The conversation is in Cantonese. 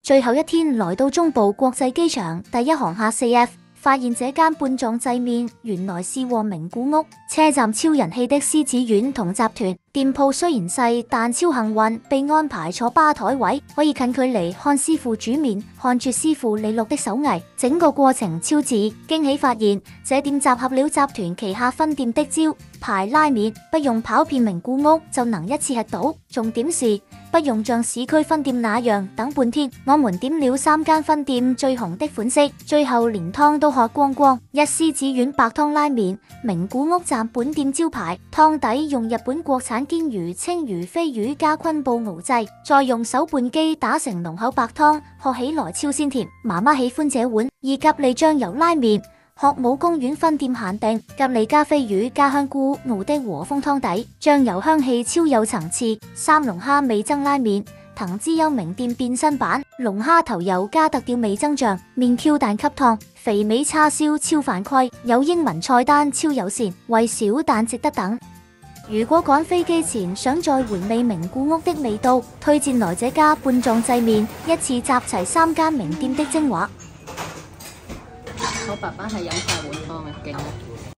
最後一天來到中部國際機場第一航廈 4F， 發現這間半壯製麵原來是和名古屋車站超人氣的獅子丸同集團。店鋪雖然細，但超幸運被安排坐吧台位，可以近距離看師傅煮麵，看住師傅利落的手藝，整個過程超值。驚喜發現這店集合了集團旗下分店的招牌拉麵，不用跑遍名古屋就能一次吃到。重點是不用像市區分店那樣等半天。我們點了3間分店最紅的款式，最後連湯都喝光光。一獅子丸白湯拉麵，名古屋站本店招牌，湯底用日本國產堅魚、青魚、飛魚加昆布熬製，再用手拌機打成濃厚白湯，喝起來超鮮甜。媽媽喜歡這碗。二蛤蜊醬油拉麵，學武公園分店限定，蛤蜊加飛魚加香菇熬的和風湯底，醬油香氣超有層次。三龍蝦味噌拉麵，藤之優名店變身版，龍蝦頭油加特調味噌醬，麵 Q 彈吸湯，肥美叉燒超犯規，有英文菜單超友善，為少但值得等。如果趕飛機前想再回味名古屋的味道，推薦來這家半壯製麵，一次集齊3間名店的精華。我爸爸係飲晒碗湯嘅，幾好。